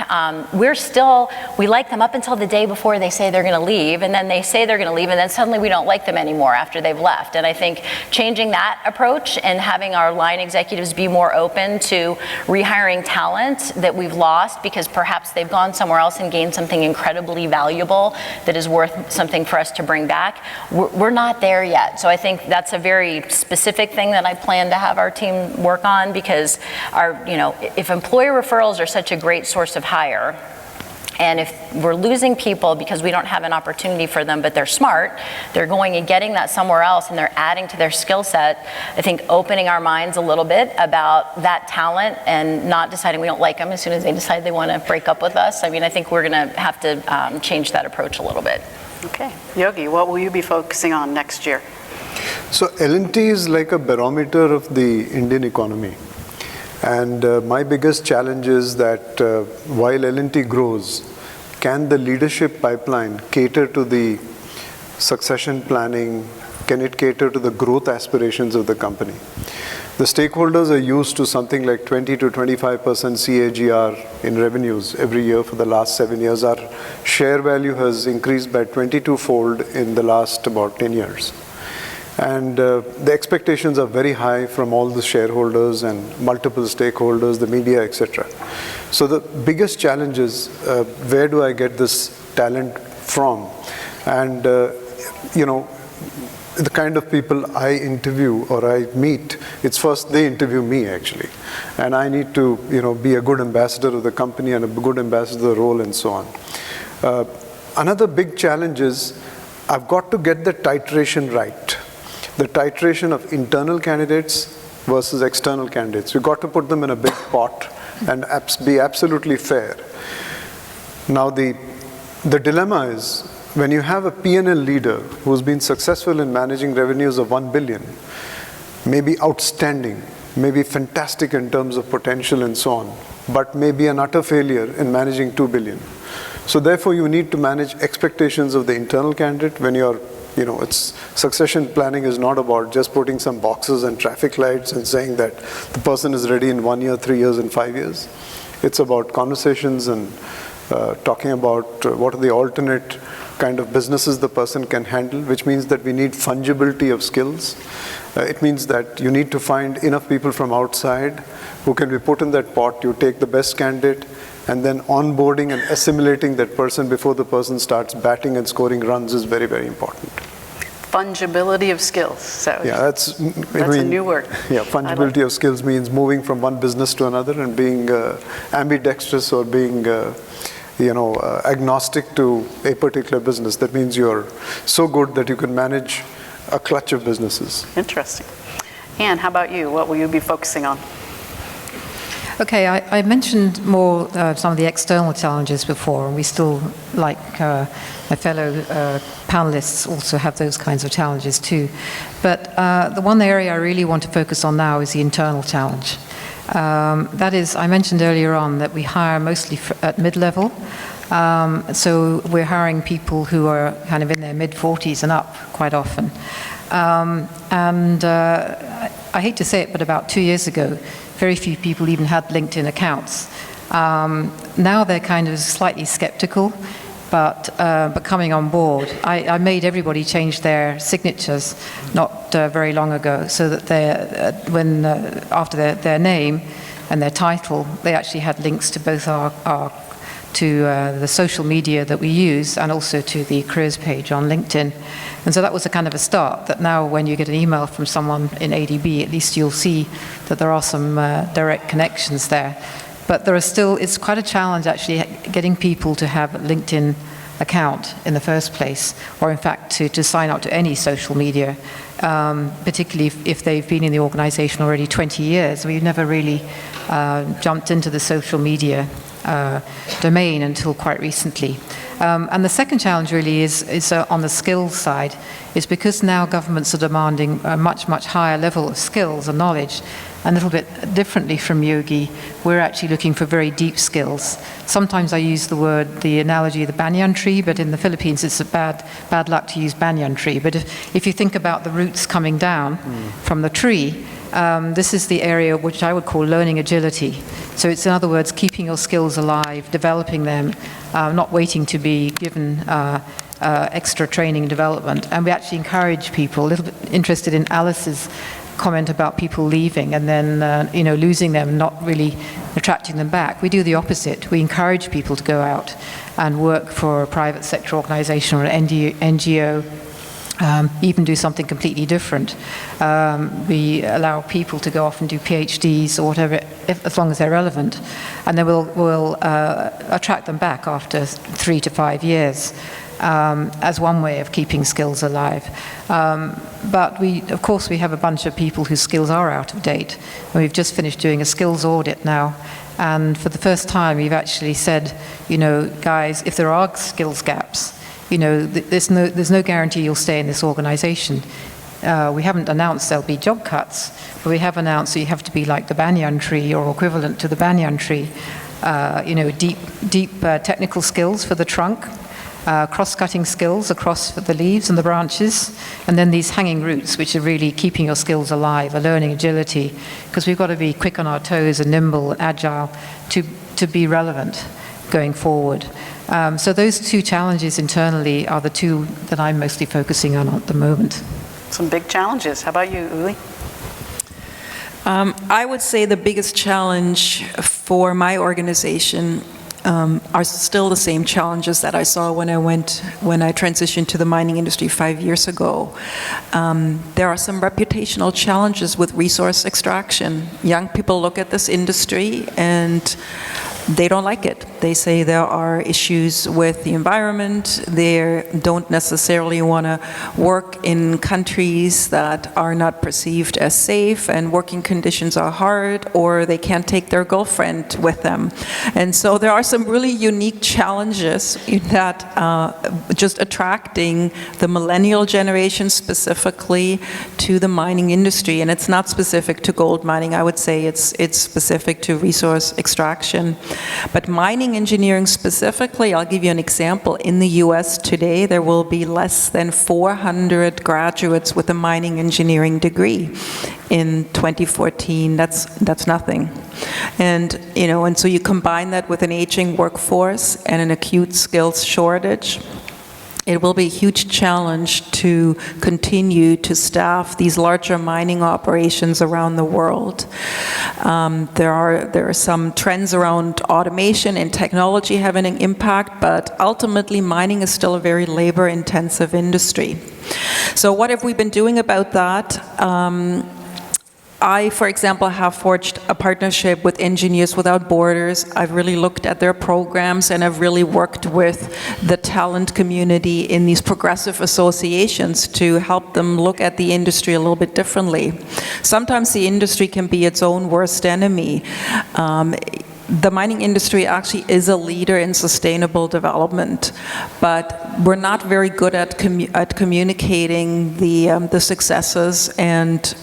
we like them up until the day before they say they're going to leave, and then they say they're going to leave, and then suddenly we don't like them anymore after they've left. And I think changing that approach and having our line executives be more open to rehiring talent that we've lost because perhaps they've gone somewhere else and gained something incredibly valuable that is worth something for us to bring back. We're not there yet. So I think that's a very specific thing that I plan to have our team work on, because if employer referrals are such a great source of hire, and if we're losing people because we don't have an opportunity for them, but they're smart, they're going and getting that somewhere else and they're adding to their skill set, I think opening our minds a little bit about that talent and not deciding we don't like them as soon as they decide they want to break up with us. I mean, I think we're going to have to change that approach a little bit. Okay. Yogi, what will you be focusing on next year? So L&T is like a barometer of the Indian economy. And my biggest challenge is that while L&T grows, can the leadership pipeline cater to the succession planning, can it cater to the growth aspirations of the company? The stakeholders are used to something like 20 to 25% CAGR in revenues every year for the last 7 years. Our share value has increased by 22-fold in the last about 10 years. And the expectations are very high from all the shareholders and multiple stakeholders, the media, etc. So the biggest challenge is, where do I get this talent from? And, the kind of people I interview or I meet, it's first they interview me actually. And I need to, be a good ambassador of the company and a good ambassador of the role and so on. Another big challenge is I've got to get the titration right. The titration of internal candidates versus external candidates. You've got to put them in a big pot and be absolutely fair. Now the dilemma is, when you have a P&L leader who's been successful in managing revenues of 1 billion, maybe outstanding, maybe fantastic in terms of potential and so on, but maybe an utter failure in managing 2 billion. So therefore you need to manage expectations of the internal candidate when you're, succession planning is not about just putting some boxes and traffic lights and saying that the person is ready in 1 year, 3 years, and 5 years. It's about conversations and talking about what are the alternate kind of businesses the person can handle, which means that we need fungibility of skills. It means that you need to find enough people from outside who can be put in that pot. You take the best candidate, and then onboarding and assimilating that person before the person starts batting and scoring runs is very, very important. Fungibility of skills. So yeah, that's a new word. Yeah, fungibility of skills means moving from one business to another and being ambidextrous or being agnostic to a particular business. That means you're so good that you can manage a clutch of businesses. Interesting. Anne, how about you? What will you be focusing on? Okay, I mentioned more some of the external challenges before, and we still, like my fellow panelists, also have those kinds of challenges too. But the one area I really want to focus on now is the internal challenge. That is, I mentioned earlier on that we hire mostly at mid-level. So we're hiring people who are kind of in their mid-40s and up quite often. I hate to say it, but about 2 years ago, very few people even had LinkedIn accounts. Now they're kind of slightly skeptical, but coming on board. I made everybody change their signatures not very long ago, so that after their name and their title, they actually had links to both the social media that we use and also to the careers page on LinkedIn. And so that was a kind of a start, that now when you get an email from someone in ADB, at least you'll see that there are some direct connections there. But it's quite a challenge actually getting people to have a LinkedIn account in the first place, or in fact to sign up to any social media, particularly if they've been in the organization already 20 years. We've never really jumped into the social media domain until quite recently. And the second challenge really is on the skills side, is because now governments are demanding a much, much higher level of skills and knowledge. A little bit differently from Yogi, we're actually looking for very deep skills. Sometimes I use the analogy of the banyan tree, but in the Philippines it's a bad luck to use banyan tree. But if you think about the roots coming down from the tree, this is the area which I would call learning agility. So it's, in other words, keeping your skills alive, developing them, not waiting to be given extra training and development. And we actually encourage people, a little bit interested in Alice's comment about people leaving and then losing them, not really attracting them back. We do the opposite. We encourage people to go out and work for a private sector organization or an NGO, even do something completely different. We allow people to go off and do PhDs or whatever, as long as they're relevant, and then we'll attract them back after 3 to 5 years. As one way of keeping skills alive. But of course, we have a bunch of people whose skills are out of date. And we've just finished doing a skills audit now. And for the first time, we've actually said, guys, if there are skills gaps, there's no guarantee you'll stay in this organization. We haven't announced there'll be job cuts, but we have announced that you have to be like the banyan tree or equivalent to the banyan tree. Deep technical skills for the trunk. cross-cutting skills across the leaves and the branches, and then these hanging roots, which are really keeping your skills alive, are learning agility, because we've got to be quick on our toes and nimble and agile to be relevant going forward. So those two challenges internally are the two that I'm mostly focusing on at the moment. Some big challenges. How about you, Uli? I would say the biggest challenge for my organization are still the same challenges that I saw when I transitioned to the mining industry 5 years ago. There are some reputational challenges with resource extraction. Young people look at this industry and they don't like it. They say there are issues with the environment. They don't necessarily want to work in countries that are not perceived as safe, and working conditions are hard, or they can't take their girlfriend with them. And so there are some really unique challenges in that just attracting the millennial generation specifically to the mining industry. And it's not specific to gold mining. I would say it's specific to resource extraction. But mining engineering specifically, I'll give you an example. In the US today, there will be less than 400 graduates with a mining engineering degree. In 2014, that's nothing. And so you combine that with an aging workforce and an acute skills shortage. It will be a huge challenge to continue to staff these larger mining operations around the world. There are some trends around automation and technology having an impact, but ultimately mining is still a very labor-intensive industry. So what have we been doing about that? I, for example, have forged a partnership with Engineers Without Borders. I've really looked at their programs, and I've really worked with the talent community in these progressive associations to help them look at the industry a little bit differently. Sometimes the industry can be its own worst enemy. The mining industry actually is a leader in sustainable development, but we're not very good at communicating the successes and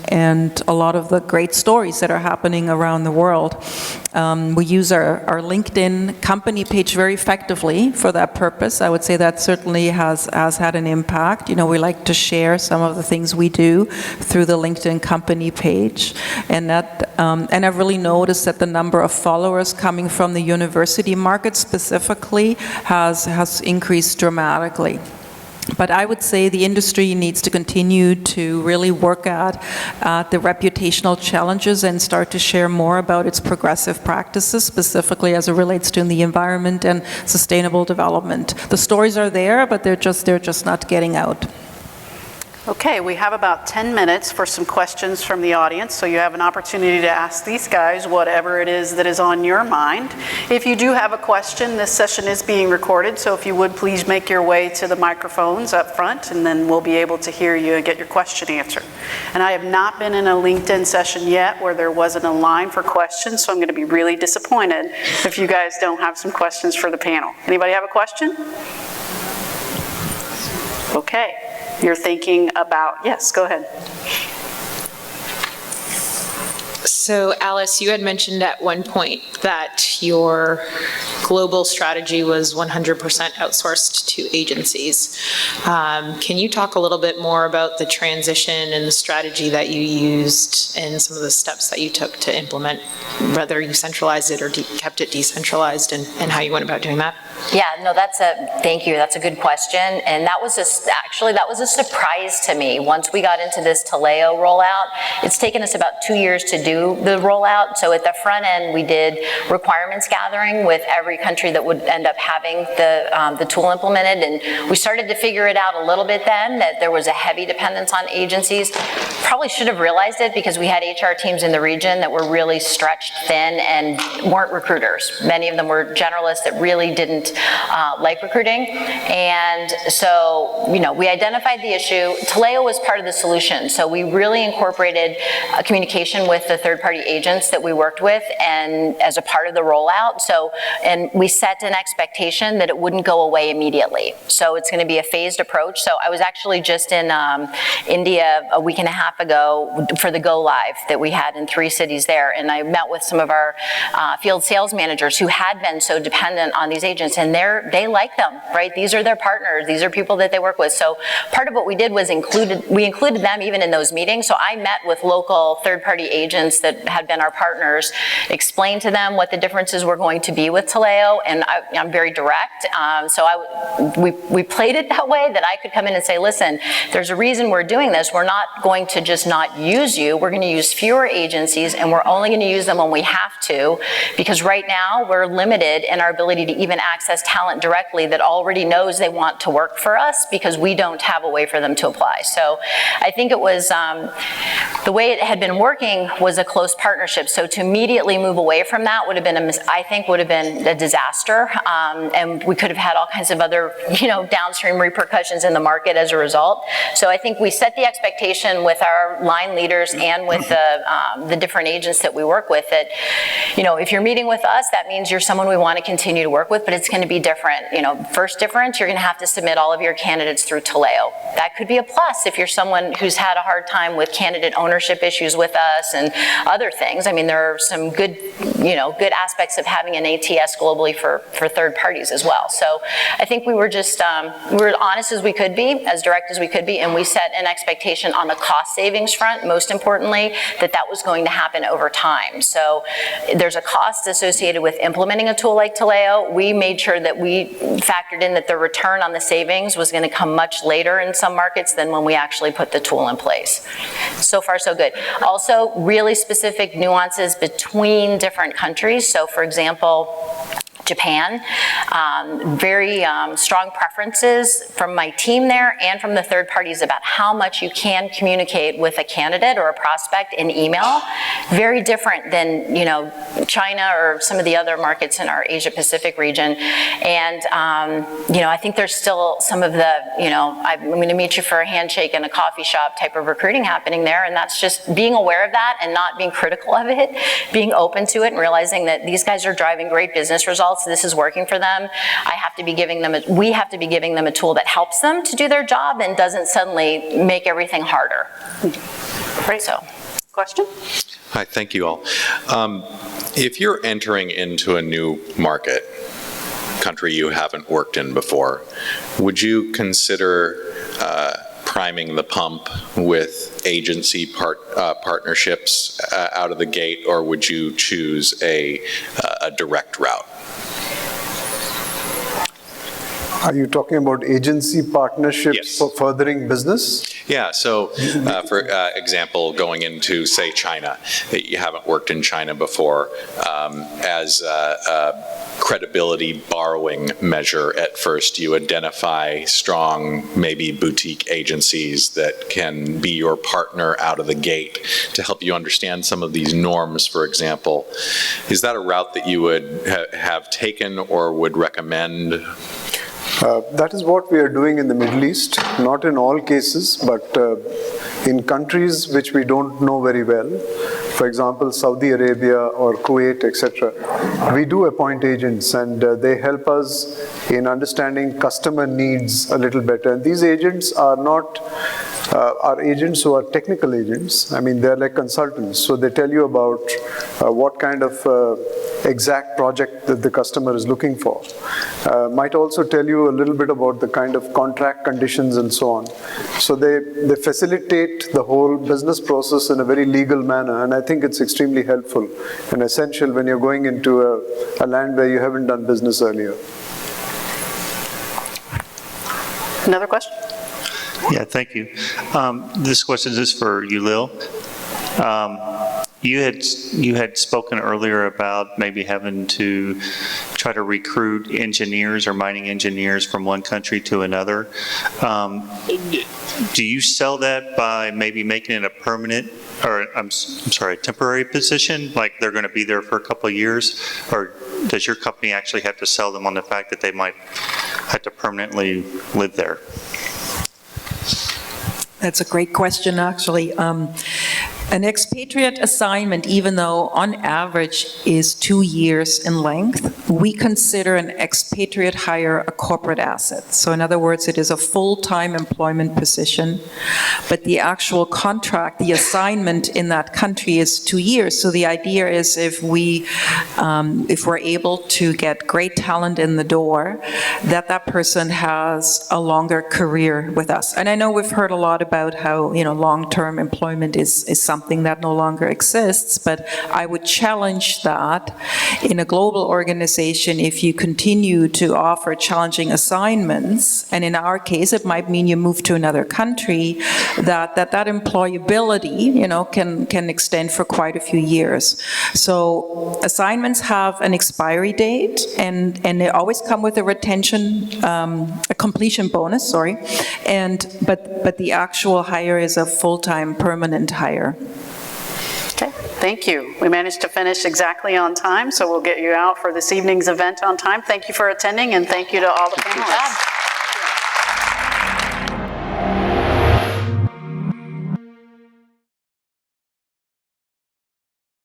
a lot of the great stories that are happening around the world. We use our LinkedIn company page very effectively for that purpose. I would say that certainly has had an impact. We like to share some of the things we do through the LinkedIn company page, and I've really noticed that the number of followers coming from the university market specifically has increased dramatically. But I would say the industry needs to continue to really work at the reputational challenges and start to share more about its progressive practices, specifically as it relates to the environment and sustainable development. The stories are there, but they're just not getting out. Okay, we have about 10 minutes for some questions from the audience, so you have an opportunity to ask these guys whatever it is that is on your mind. If you do have a question, this session is being recorded, so if you would please make your way to the microphones up front, and then we'll be able to hear you and get your question answered. And I have not been in a LinkedIn session yet where there wasn't a line for questions, so I'm going to be really disappointed if you guys don't have some questions for the panel. Anybody have a question? Okay. You're thinking about, yes, go ahead. So Alice, you had mentioned at one point that your global strategy was 100% outsourced to agencies. Can you talk a little bit more about the transition and the strategy that you used and some of the steps that you took to implement, whether you centralized it or kept it decentralized, and how you went about doing that? Yeah, no, thank you. That's a good question. And that was a surprise to me. Once we got into this Taleo rollout, it's taken us about 2 years to do the rollout. So at the front end, we did requirements gathering with every country that would end up having the tool implemented. And we started to figure it out a little bit then, that there was a heavy dependence on agencies. Probably should have realized it because we had HR teams in the region that were really stretched thin and weren't recruiters. Many of them were generalists that really didn't like recruiting. And so, we identified the issue. Taleo was part of the solution. So we really incorporated communication with the third-party agents that we worked with and as a part of the rollout. And we set an expectation that it wouldn't go away immediately. So it's going to be a phased approach. So I was actually just in India a week and a half ago for the Go Live that we had in 3 cities there. And I met with some of our field sales managers who had been so dependent on these agents. States, and they like them, right? These are their partners. These are people that they work with. So part of what we did was we included them even in those meetings. So I met with local third-party agents that had been our partners, explained to them what the differences were going to be with Taleo, and I'm very direct. We played it that way, that I could come in and say, listen, there's a reason we're doing this. We're not going to just not use you. We're going to use fewer agencies, and we're only going to use them when we have to, because right now we're limited in our ability to even access talent directly that already knows they want to work for us, because we don't have a way for them to apply. So I think it was, the way it had been working was a close partnership. So to immediately move away from that would have been, I think, would have been a disaster. And we could have had all kinds of other, downstream repercussions in the market as a result. So I think we set the expectation with our line leaders and with the different agents that we work with that, if you're meeting with us, that means you're someone we want to continue to work with, but it's going to be different. First difference, you're going to have to submit all of your candidates through Taleo. That could be a plus if you're someone who's had a hard time with candidate ownership issues with us and other things. I mean, there are some good, good aspects of having an ATS globally for third parties as well. So I think we were just, we were honest as we could be, as direct as we could be, and we set an expectation on the cost savings front, most importantly, that was going to happen over time. So there's a cost associated with implementing a tool like Taleo. We made sure that we factored in that the return on the savings was going to come much later in some markets than when we actually put the tool in place. So far, so good. Also, really specific nuances between different countries. So, for example, Japan, very strong preferences from my team there and from the third parties about how much you can communicate with a candidate or a prospect in email. Very different than, China or some of the other markets in our Asia Pacific region. And, I think there's still some of the, I'm going to meet you for a handshake in a coffee shop type of recruiting happening there. And that's just being aware of that and not being critical of it, being open to it and realizing that these guys are driving great business results. This is working for them. we have to be giving them a tool that helps them to do their job and doesn't suddenly make everything harder. Great. So, question? Hi, thank you all. If you're entering into a new market, country you haven't worked in before, would you consider priming the pump with agency partnerships out of the gate, or would you choose a direct route? Are you talking about agency partnerships Yes. for furthering business? Yeah, so for example, going into, say, China, you haven't worked in China before, as a credibility borrowing measure at first, you identify strong, maybe boutique agencies that can be your partner out of the gate to help you understand some of these norms, for example. Is that a route that you would have taken or would recommend? That is what we are doing in the Middle East, not in all cases, but in countries which we don't know very well, for example, Saudi Arabia or Kuwait, etc. We do appoint agents, and they help us in understanding customer needs a little better. And these agents are not are agents who are technical agents. I mean, they're like consultants, so they tell you about what kind of exact project that the customer is looking for. Might also tell you a little bit about the kind of contract conditions and so on. So they facilitate the whole business process in a very legal manner, and I think it's extremely helpful and essential when you're going into a land where you haven't done business earlier. Another question? Yeah, thank you. This question is for you, Lil. You had spoken earlier about maybe having to try to recruit engineers or mining engineers from one country to another. Do you sell that by maybe making it a permanent, or I'm sorry, a temporary position, like they're going to be there for a couple of years, or does your company actually have to sell them on the fact that they might have to permanently live there? That's a great question, actually. An expatriate assignment, even though on average is 2 years in length, we consider an expatriate hire a corporate asset. So in other words, it is a full-time employment position, but the actual contract, the assignment in that country is 2 years. So the idea is if we're able to get great talent in the door, that person has a longer career with us. And I know we've heard a lot about how, long-term employment is something that no longer exists, but I would challenge that in a global organization. If you continue to offer challenging assignments, and in our case it might mean you move to another country, that employability, can extend for quite a few years. So assignments have an expiry date, and they always come with a completion bonus, but the actual hire is a full-time permanent hire. Okay, thank you. We managed to finish exactly on time, so we'll get you out for this evening's event on time. Thank you for attending, and thank you to all the panelists.